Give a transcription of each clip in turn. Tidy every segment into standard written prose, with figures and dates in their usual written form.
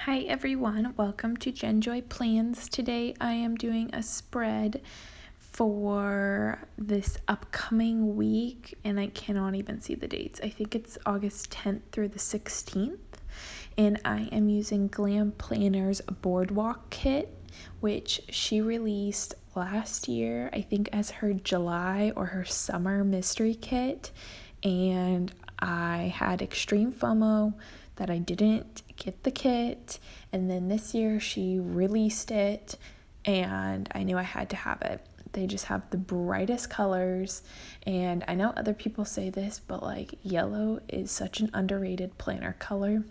Hi everyone, welcome to Genjoy Plans. Today I am doing a spread for this upcoming week and I cannot even see the dates. I think it's August 10th through the 16th and I am using Glam Planner's Boardwalk kit, which she released last year, I think as her July or her summer mystery kit, and I had extreme FOMO that I didn't get the kit, and then this year she released it and I knew I had to have it. They just have the brightest colors, and I know other people say this, but like yellow is such an underrated planner color,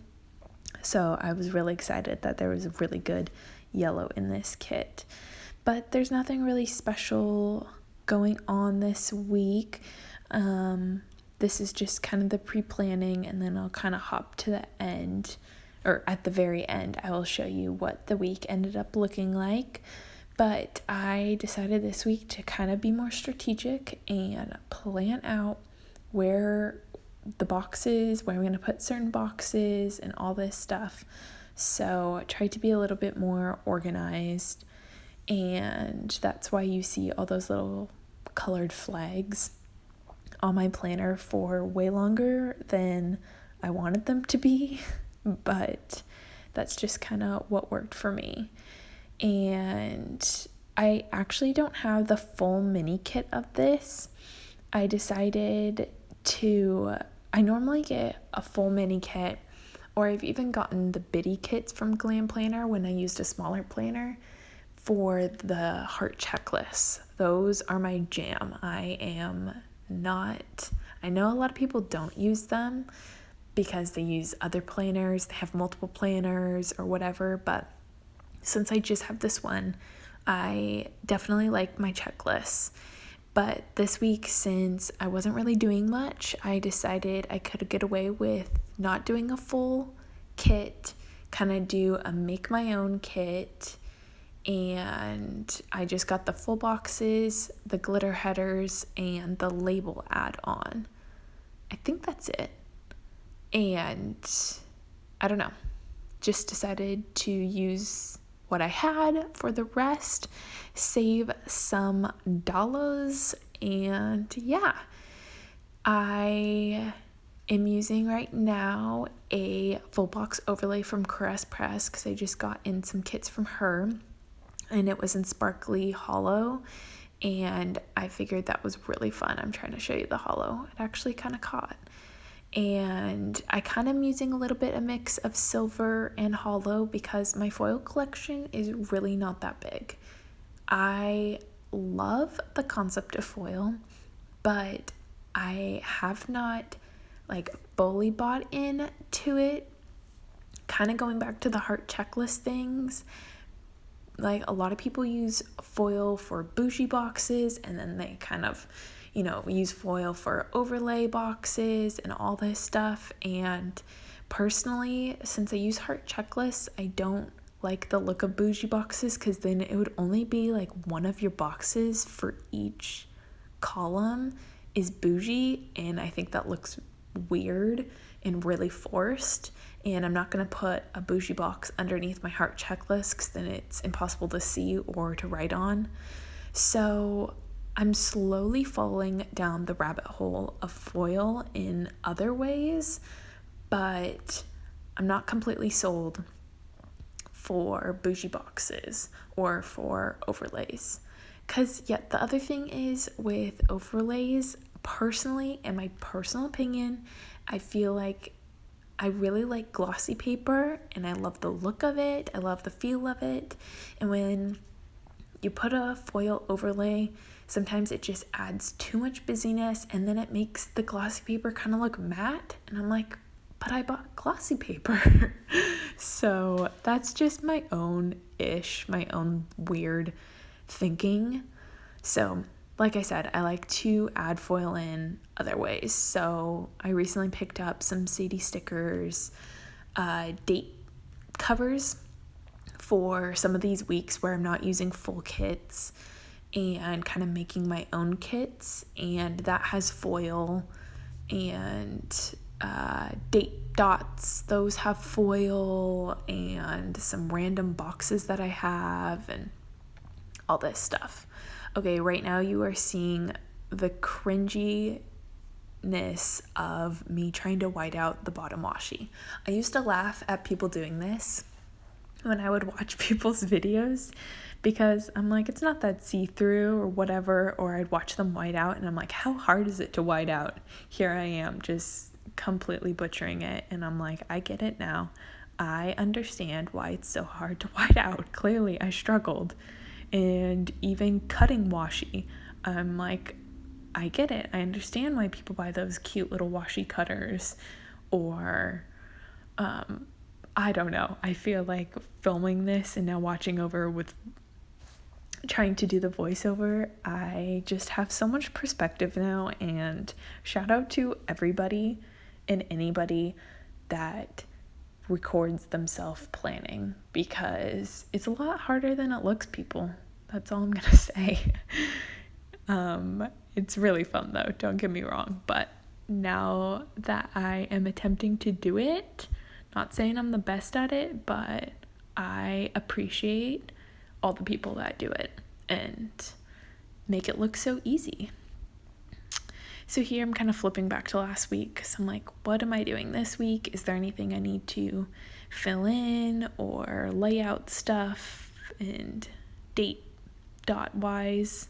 so I was really excited that there was a really good yellow in this kit. But there's nothing really special going on this week. This is just kind of the pre-planning, and then I'll kind of hop to the end, or at the very end, I will show you what the week ended up looking like. But I decided this week to kind of be more strategic and plan out where the boxes, where I'm going to put certain boxes and all this stuff. So I tried to be a little bit more organized, and that's why you see all those little colored flags on my planner for way longer than I wanted them to be, but that's just kind of what worked for me. And I actually don't have the full mini kit of this. I decided I normally get a full mini kit, or I've even gotten the bitty kits from Glam Planner when I used a smaller planner for the heart checklists. Those are my jam. I know a lot of people don't use them because they use other planners, they have multiple planners or whatever, but since I just have this one, I definitely like my checklists. But this week, since I wasn't really doing much, I decided I could get away with not doing a full kit, kind of do a make my own kit. And I just got the full boxes, the glitter headers, and the label add-on. I think that's it. And I don't know, just decided to use what I had for the rest, save some dollars, and yeah. I am using right now a full box overlay from Caress Press because I just got in some kits from her, and it was in sparkly hollow, and I figured that was really fun. I'm trying to show you the hollow. It actually kind of caught. And I kind of am using a little bit of mix of silver and hollow because my foil collection is really not that big. I love the concept of foil, but I have not fully bought into it. Kind of going back to the heart checklist things, like a lot of people use foil for bougie boxes, and then they kind of, use foil for overlay boxes and all this stuff. And personally, since I use heart checklists, I don't like the look of bougie boxes because then it would only be like one of your boxes for each column is bougie, and I think that looks weird and really forced. And I'm not going to put a bougie box underneath my heart checklist because then it's impossible to see or to write on. So I'm slowly falling down the rabbit hole of foil in other ways, but I'm not completely sold for bougie boxes or for overlays. Because yet the other thing is with overlays, personally, in my personal opinion, I feel like I really like glossy paper, and I love the look of it. I love the feel of it. And when you put a foil overlay, sometimes it just adds too much busyness, and then it makes the glossy paper kind of look matte. And I'm like, but I bought glossy paper. So that's just my own weird thinking. So like I said, I like to add foil in other ways. So I recently picked up some Sadie stickers, date covers for some of these weeks where I'm not using full kits and kind of making my own kits. And that has foil and date dots, those have foil, and some random boxes that I have, and all this stuff. Okay, right now you are seeing the cringiness of me trying to white out the bottom washi. I used to laugh at people doing this when I would watch people's videos, because I'm like, it's not that see-through or whatever, or I'd watch them white out and I'm like, how hard is it to white out? Here I am just completely butchering it, and I'm like, I get it now. I understand why it's so hard to white out. Clearly I struggled. And even cutting washi, I'm like, I get it. I understand why people buy those cute little washi cutters, or I don't know. I feel like filming this and now watching over with trying to do the voiceover, I just have so much perspective now, and shout out to everybody and anybody that records themselves planning, because it's a lot harder than it looks, people. That's all I'm gonna say. It's really fun though, don't get me wrong, but now that I am attempting to do it, not saying I'm the best at it, but I appreciate all the people that do it and make it look so easy. So here I'm kind of flipping back to last week, because I'm like, what am I doing this week? Is there anything I need to fill in or lay out stuff and dot wise?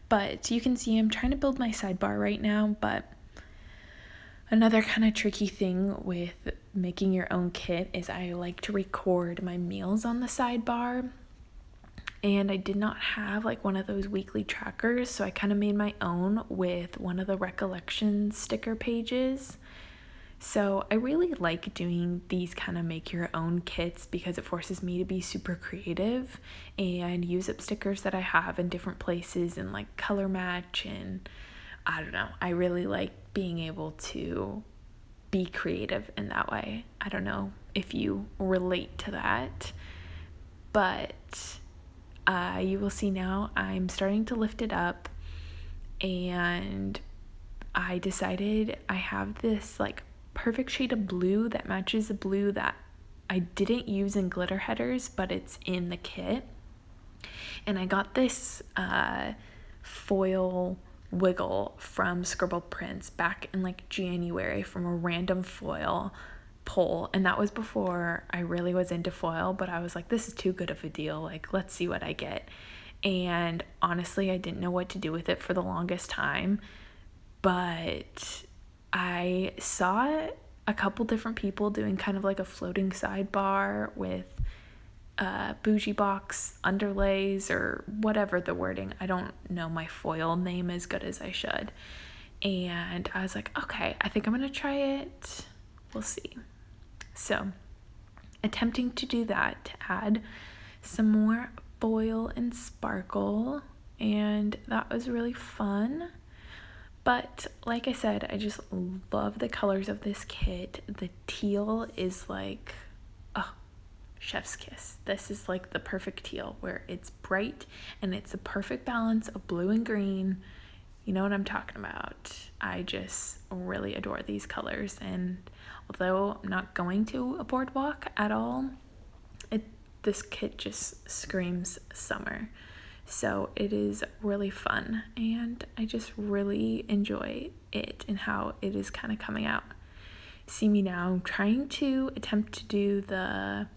But you can see I'm trying to build my sidebar right now, but another kind of tricky thing with making your own kit is I like to record my meals on the sidebar, and I did not have like one of those weekly trackers, so I kind of made my own with one of the recollection sticker pages. So I really like doing these kind of make your own kits, because it forces me to be super creative and use up stickers that I have in different places and like color match, and I don't know, I really like being able to be creative in that way. I don't know if you relate to that, but you will see now I'm starting to lift it up, and I decided I have this like perfect shade of blue that matches the blue that I didn't use in glitter headers, but it's in the kit. And I got this foil wiggle from Scribble Prints back in like January from a random foil pull, and that was before I really was into foil, but I was like, this is too good of a deal, like let's see what I get. And honestly, I didn't know what to do with it for the longest time, but I saw a couple different people doing kind of like a floating sidebar with bougie box underlays or whatever the wording. I don't know my foil name as good as I should. And I was like, okay, I think I'm gonna try it. We'll see. So attempting to do that, to add some more foil and sparkle, and that was really fun. But like I said, I just love the colors of this kit. The teal is like, oh, chef's kiss. This is like the perfect teal, where it's bright and it's a perfect balance of blue and green. You know what I'm talking about. I just really adore these colors, and although I'm not going to a boardwalk at all, this kit just screams summer. So it is really fun, and I just really enjoy it and how it is kind of coming out. See me now, I'm trying to attempt to do the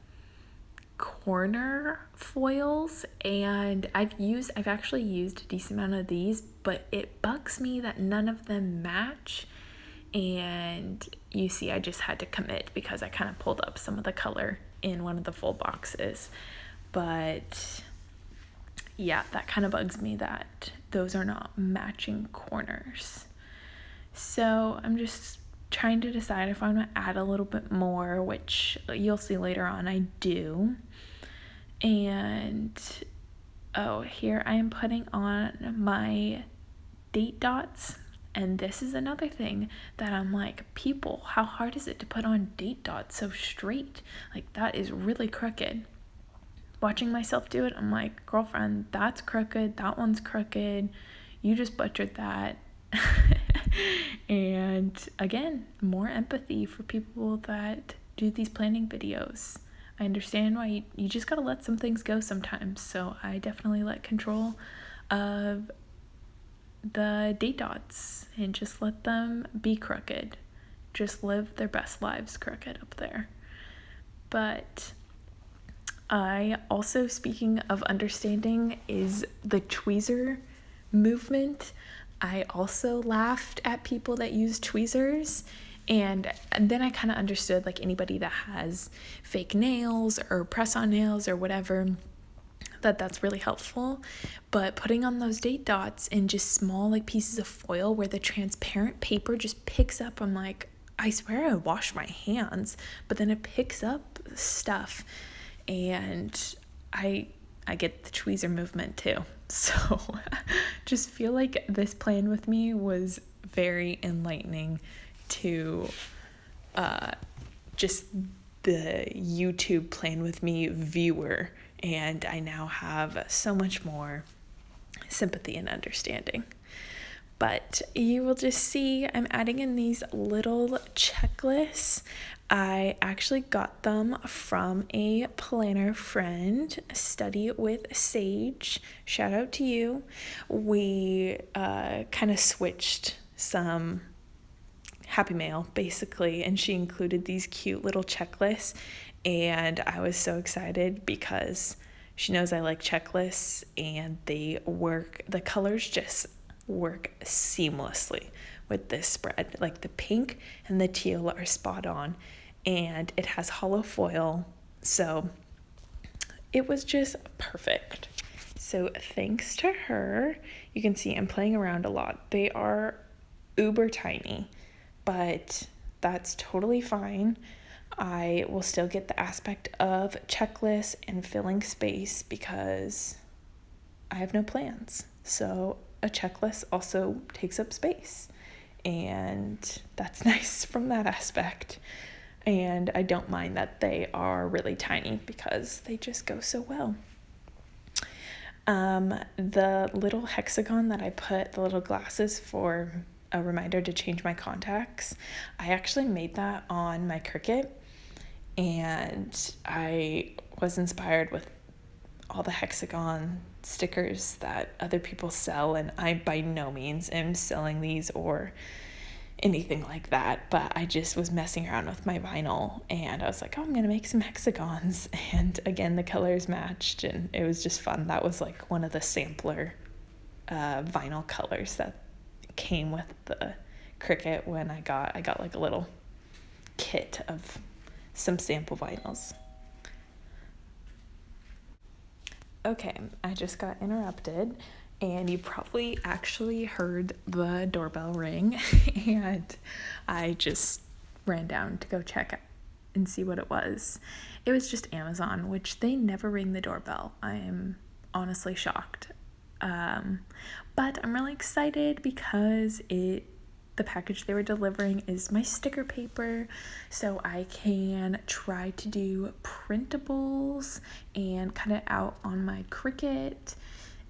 corner foils, and I've actually used a decent amount of these, but it bugs me that none of them match. And you see, I just had to commit because I kind of pulled up some of the color in one of the full boxes. But yeah, that kind of bugs me that those are not matching corners. So I'm just trying to decide if I'm going to add a little bit more, which you'll see later on I do. And oh, here I am putting on my date dots. And this is another thing that I'm like, people, how hard is it to put on date dots so straight? Like, that is really crooked. Watching myself do it, I'm like, girlfriend, that's crooked, that one's crooked, you just butchered that. And again, more empathy for people that do these planning videos. I understand why you just gotta let some things go sometimes. So I definitely let control of the date dots and just let them be crooked. Just live their best lives crooked up there. But I also, speaking of understanding, is the tweezer movement. I also laughed at people that use tweezers, and then I kind of understood, like, anybody that has fake nails or press-on nails or whatever, that's really helpful. But putting on those date dots in just small, like, pieces of foil where the transparent paper just picks up, I'm like, I swear I washed my hands, but then it picks up stuff, and I get the tweezer movement too. So just feel like this plan with me was very enlightening to just the YouTube plan with me viewer, and I now have so much more sympathy and understanding. But you will just see I'm adding in these little checklists. I actually got them from a planner friend, Study with Sage. Shout out to you. We kind of switched some Happy Mail, basically, and she included these cute little checklists, and I was so excited because she knows I like checklists, and the colors just work seamlessly with this spread. Like, the pink and the teal are spot on, and it has hollow foil, so it was just perfect. So thanks to her, you can see I'm playing around a lot. They are uber tiny, but that's totally fine. I will still get the aspect of checklists and filling space because I have no plans. So a checklist also takes up space, and that's nice from that aspect. And I don't mind that they are really tiny because they just go so well. The little hexagon that I put, the little glasses for a reminder to change my contacts, I actually made that on my Cricut, and I was inspired with all the hexagon stickers that other people sell, and I by no means am selling these or anything like that, but I just was messing around with my vinyl, and I was like, oh, I'm gonna make some hexagons, and again, the colors matched, and it was just fun. That was like one of the sampler vinyl colors that came with the Cricut when I got like a little kit of some sample vinyls. Okay, I just got interrupted, and you probably actually heard the doorbell ring, and I just ran down to go check and see what it was. It was just Amazon, which they never ring the doorbell. I am honestly shocked. But I'm really excited because the package they were delivering is my sticker paper, so I can try to do printables and cut it out on my Cricut.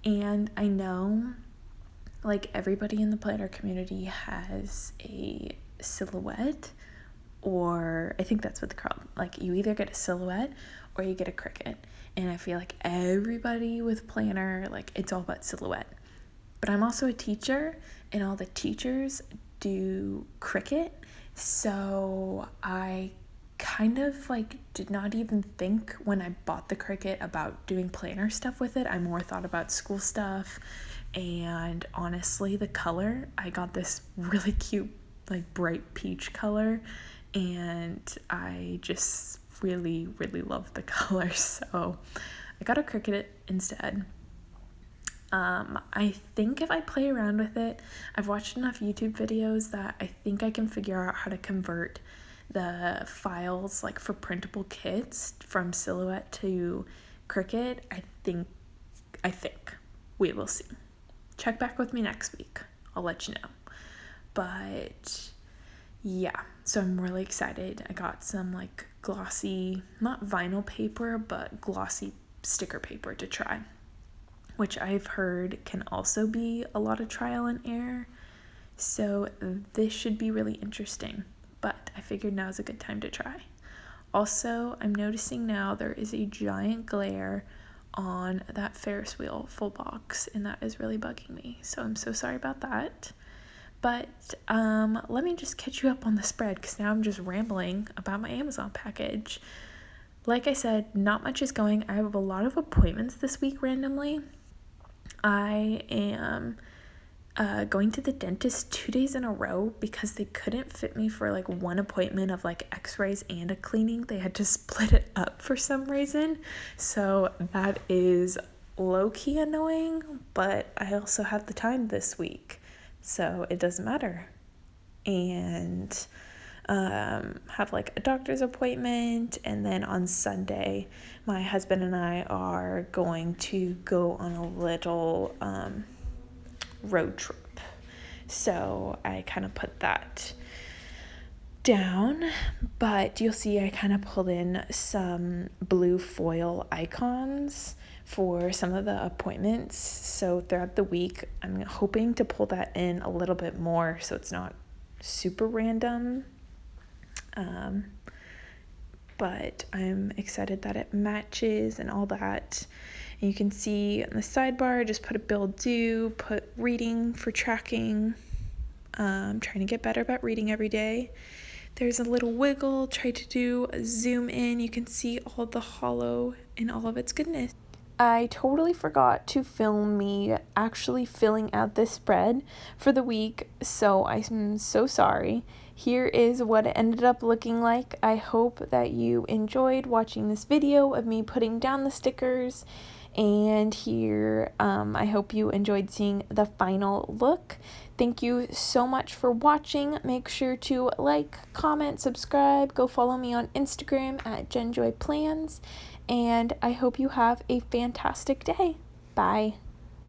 And I know, like, everybody in the planner community has a silhouette, or I think that's what they're called. Like, you either get a silhouette or you get a Cricut. And I feel like everybody with planner, like, it's all about silhouette. But I'm also a teacher, and all the teachers do Cricut, so I kind of like did not even think when I bought the Cricut about doing planner stuff with it. I more thought about school stuff, and honestly, the color, I got this really cute, like, bright peach color, and I just really, really love the color, so I got a Cricut instead. I think if I play around with it, I've watched enough YouTube videos that I think I can figure out how to convert the files, like, for printable kits from Silhouette to Cricut. I think we will see. Check back with me next week. I'll let you know. But yeah, so I'm really excited. I got some, like, glossy, not vinyl paper, but glossy sticker paper to try, which I've heard can also be a lot of trial and error. So this should be really interesting, but I figured now's a good time to try. Also, I'm noticing now there is a giant glare on that Ferris wheel full box, and that is really bugging me. So I'm so sorry about that. But let me just catch you up on the spread, because now I'm just rambling about my Amazon package. Like I said, not much is going. I have a lot of appointments this week randomly. I am going to the dentist 2 days in a row because they couldn't fit me for like one appointment of like x-rays and a cleaning. They had to split it up for some reason. So that is low-key annoying, but I also have the time this week, so it doesn't matter. And have like a doctor's appointment, and then on Sunday my husband and I are going to go on a little road trip. So I kind of put that down, but you'll see I kind of pulled in some blue foil icons for some of the appointments. So throughout the week, I'm hoping to pull that in a little bit more so it's not super random. But I'm excited that it matches and all that. And you can see on the sidebar, just put a bill due, put reading for tracking. Trying to get better about reading every day. There's a little wiggle, try to do a zoom in. You can see all the hollow and all of its goodness. I totally forgot to film me actually filling out this spread for the week, so I'm so sorry. Here is what it ended up looking like. I hope that you enjoyed watching this video of me putting down the stickers, and here I hope you enjoyed seeing the final look. Thank you so much for watching. Make sure to like, comment, subscribe, go follow me on Instagram at JenJoyPlans, and I hope you have a fantastic day. Bye.